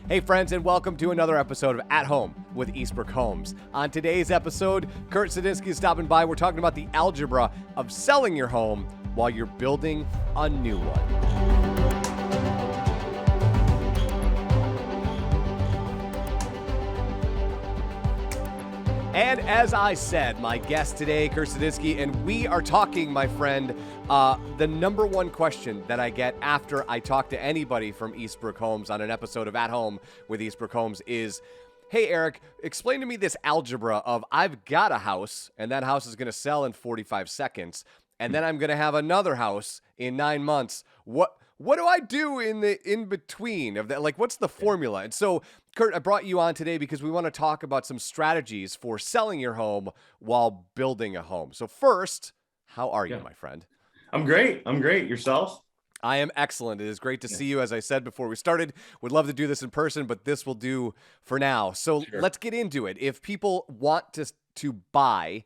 Hey friends, and welcome to another episode of At Home with Eastbrook Homes. On today's episode, Kurt Suidinski is stopping by. We're talking about the algebra of selling your home while you're building a new one. And as I said, my guest today, Kurt Suidinski, and we are talking, my friend, the number one question that I get after I talk to anybody from Eastbrook Homes on an episode of At Home with Eastbrook Homes is, hey, Eric, explain to me this algebra of I've got a house, and that house is going to sell in 45 seconds, and then I'm going to have another house in 9 months. What do I do in between of that? Like, what's the formula? And so, Kurt, I brought you on today because we want to talk about some strategies for selling your home while building a home. So first, how are you, my friend? I'm great. Yourself? I am excellent. It is great to see you. As I said before we started, would love to do this in person, but this will do for now. So let's get into it. If people want to buy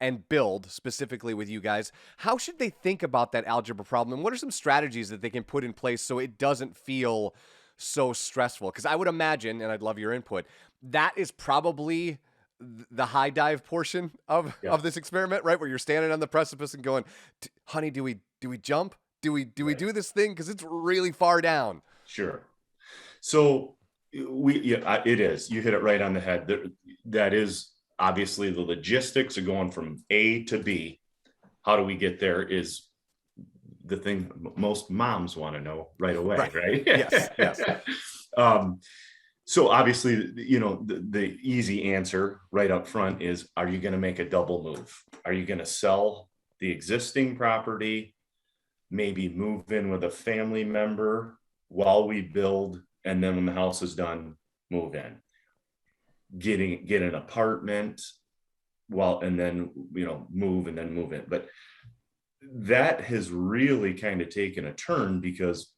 and build specifically with you guys, how should they think about that algebra problem? And what are some strategies that they can put in place so it doesn't feel so stressful? Because I would imagine, and I'd love your input, that is probably the high dive portion of this experiment, right? Where you're standing on the precipice and going, honey, do we jump? Do we do this thing? Because it's really far down. Sure. So it is. You hit it right on the head. That is obviously the logistics of going from A to B. How do we get there is the thing most moms want to know right away, right? Yes. So obviously, the easy answer right up front is, are you going to make a double move? Are you going to sell the existing property, maybe move in with a family member while we build, and then when the house is done, move in? Get an apartment and then move in. But that has really kind of taken a turn because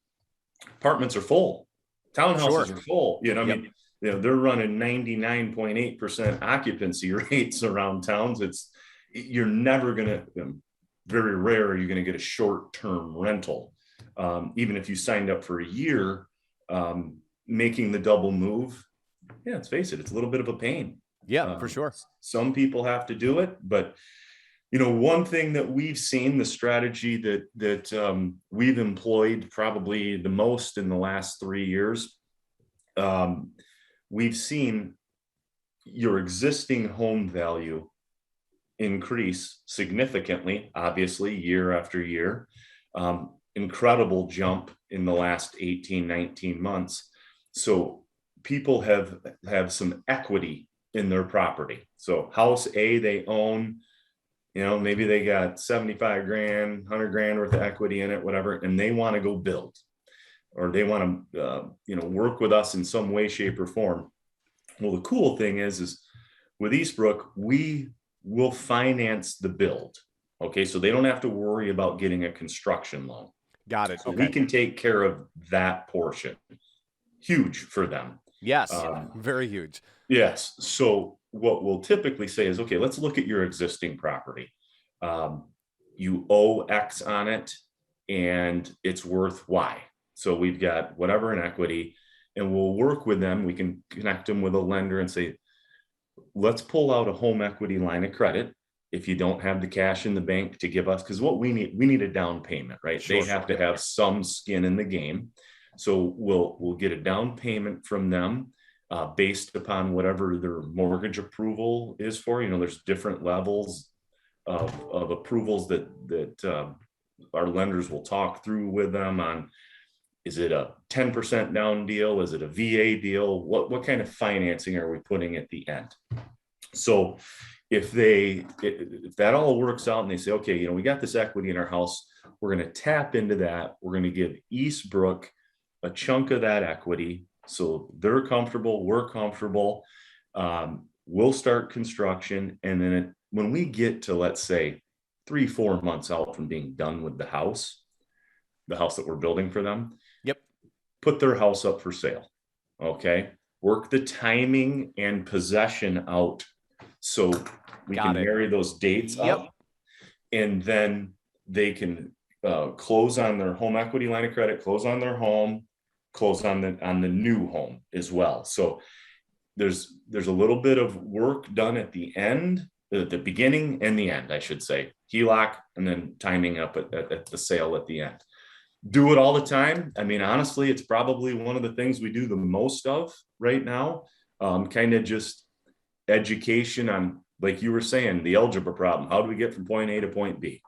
apartments are full, townhouses are full. They're running 99.8% occupancy rates around towns. You're never gonna, very rare are you going to get a short-term rental. Even if you signed up for a year, making the double move, let's face it, it's a little bit of a pain. For sure. Some people have to do it, but one thing that we've seen, the strategy that we've employed probably the most in the last 3 years, we've seen your existing home value increase significantly, obviously, year after year. Incredible jump in the last 18, 19 months. So people have some equity in their property. So house A they own, maybe they got 75 grand, 100 grand worth of equity in it, whatever, and they want to go build, or they want to, work with us in some way, shape, or form. Well, the cool thing is with Eastbrook, we will finance the build. Okay. So they don't have to worry about getting a construction loan. Got it. So we can take care of that portion. Huge for them. Yes. Very huge. Yes. So what we'll typically say is, okay, let's look at your existing property. You owe X on it and it's worth Y. So we've got whatever in equity, and we'll work with them. We can connect them with a lender and say, let's pull out a home equity line of credit. If you don't have the cash in the bank to give us, because what we need a down payment, right? They have to have some skin in the game. So we'll get a down payment from them based upon whatever their mortgage approval is for. There's different levels of approvals that our lenders will talk through with them on. Is it a 10% down deal? Is it a VA deal? What kind of financing are we putting at the end? So if that all works out and they say, okay, we got this equity in our house, we're going to tap into that. We're going to give Eastbrook a chunk of that equity. So they're comfortable, we're comfortable. We'll start construction. And then when we get to, let's say, 3-4 months out from being done with the house that we're building for them, put their house up for sale. Okay. Work the timing and possession out so we can marry those dates up, and then they can close on their home equity line of credit, close on their home, close on the new home as well. So there's a little bit of work done at the end, the beginning and the end, I should say, HELOC, and then timing up at the sale at the end. Do it all the time. I mean, honestly, it's probably one of the things we do the most of right now. Kind of just education on, like you were saying, the algebra problem. How do we get from point A to point B?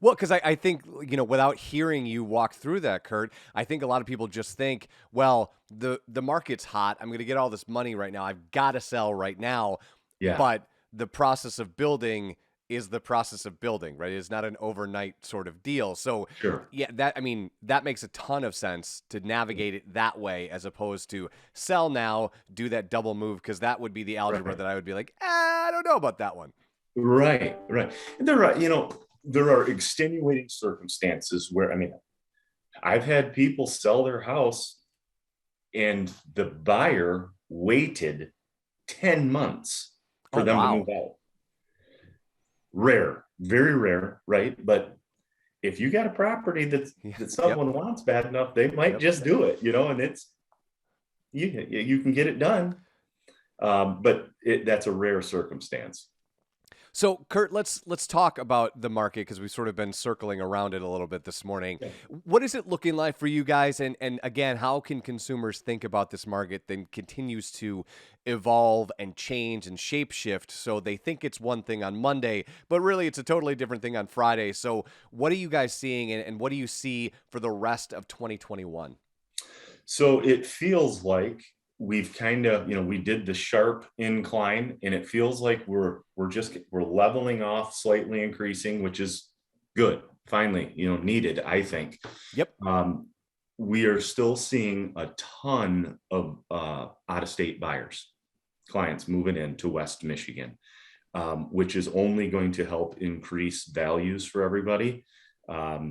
Well, because I think, without hearing you walk through that, Kurt, I think a lot of people just think, well, the market's hot. I'm going to get all this money right now. I've got to sell right now. Yeah, But the process of building is the process of building, right? It's not an overnight sort of deal. So, sure. yeah, that makes a ton of sense to navigate it that way as opposed to sell now, do that double move, because that would be the algebra Right. that I would be like, I don't know about that one. Right, right. And there are extenuating circumstances where, I mean, I've had people sell their house and the buyer waited 10 months for Oh, them to move wow. out. Rare, very rare, right? But if you got a property that Yep. someone wants bad enough, they might Yep. just do it, and it's you can get it done. But that's a rare circumstance. So, Kurt, let's talk about the market because we've sort of been circling around it a little bit this morning. Yeah. What is it looking like for you guys? And again, how can consumers think about this market that continues to evolve and change and shape shift? So they think it's one thing on Monday, but really it's a totally different thing on Friday. So, what are you guys seeing, and what do you see for the rest of 2021? So it feels like we've kind of, we did the sharp incline, and it feels like we're leveling off, slightly increasing, which is good. Finally, needed, I think. Yep. We are still seeing a ton of out-of-state buyers, clients moving into West Michigan, which is only going to help increase values for everybody. A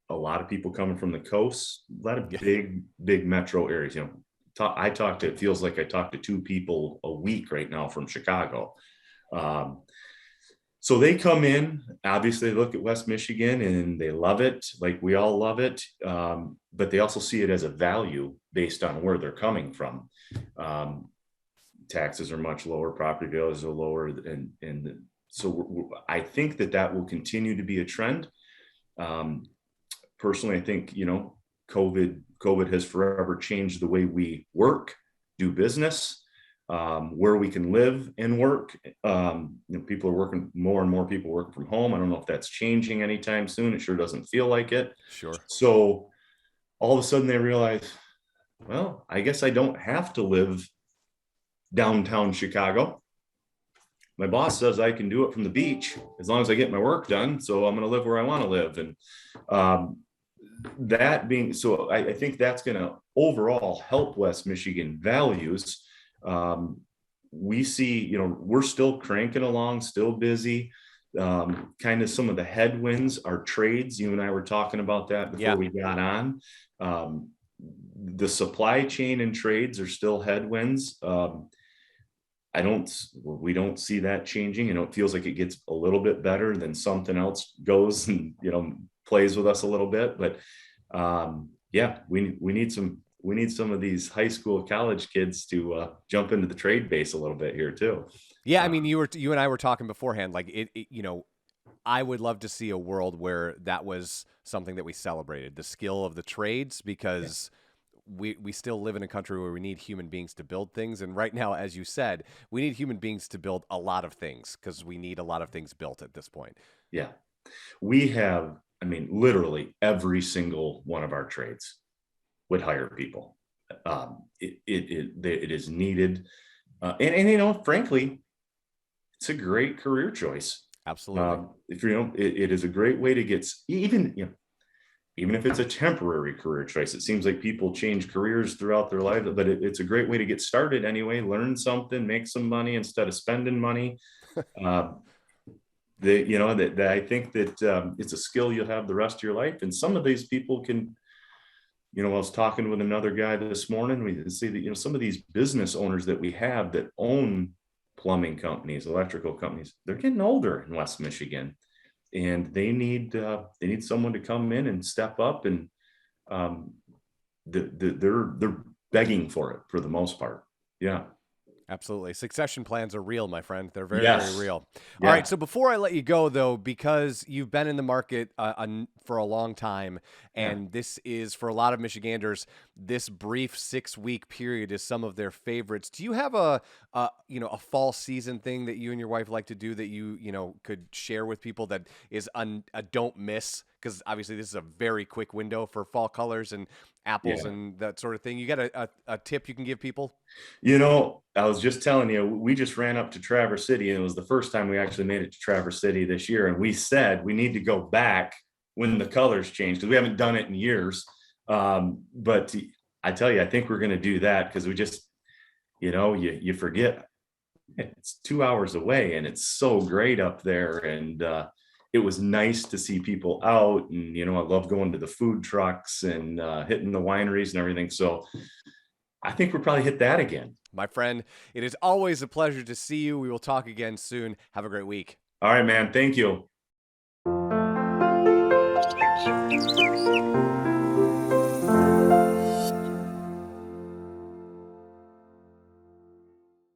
lot of people coming from the coast, a lot of Yeah. big metro areas. It feels like I talk to 2 people a week right now from Chicago. So they come in, obviously they look at West Michigan and they love it, like we all love it. But they also see it as a value based on where they're coming from. Taxes are much lower, property values are lower. And so I think that will continue to be a trend. Personally, I think, COVID has forever changed the way we work, do business, where we can live and work. People are working, more and more people work from home. I don't know if that's changing anytime soon. It sure doesn't feel like it. Sure. So all of a sudden they realize, well, I guess I don't have to live downtown Chicago. My boss says I can do it from the beach as long as I get my work done. So I'm going to live where I want to live. And that being so, I think that's going to overall help West Michigan values. We see, we're still cranking along, still busy. Kind of some of the headwinds are trades. You and I were talking about that before we got on. The supply chain and trades are still headwinds. We don't see that changing. It feels like it gets a little bit better, then something else goes and, plays with us a little bit. But we need some of these high school, college kids to jump into the trade base a little bit here too. Yeah, I mean, you and I were talking beforehand, like I would love to see a world where that was something that we celebrated, the skill of the trades, because we still live in a country where we need human beings to build things. And right now, as you said, we need human beings to build a lot of things because we need a lot of things built at this point. Yeah. We have, literally every single one of our trades would hire people. It is needed. And frankly, it's a great career choice. Absolutely. If it is a great way to get, even if it's a temporary career choice. It seems like people change careers throughout their life, but it's a great way to get started anyway, learn something, make some money instead of spending money. I think that it's a skill you'll have the rest of your life. And some of these people can, I was talking with another guy this morning. We see that, some of these business owners that we have that own plumbing companies, electrical companies, they're getting older in West Michigan, and they need someone to come in and step up and they're begging for it for the most part. Yeah. Absolutely. Succession plans are real, my friend. They're very, very Yes. real. All right. Yeah. So before I let you go, though, because you've been in the market for a long time, Yeah. and this is for a lot of Michiganders, this brief 6-week period is some of their favorites. Do you have a fall season thing that you and your wife like to do that you could share with people that is a don't miss? Because obviously this is a very quick window for fall colors and apples Yeah. and that sort of thing. You got a tip you can give people? I was just telling you, we just ran up to Traverse City, and it was the first time we actually made it to Traverse City this year. And we said we need to go back when the colors change because we haven't done it in years. But I tell you, I think we're going to do that because we just, you forget it's 2 hours away and it's so great up there. And it was nice to see people out. And, I love going to the food trucks and hitting the wineries and everything. So I think we'll probably hit that again. My friend, it is always a pleasure to see you. We will talk again soon. Have a great week. All right, man. Thank you.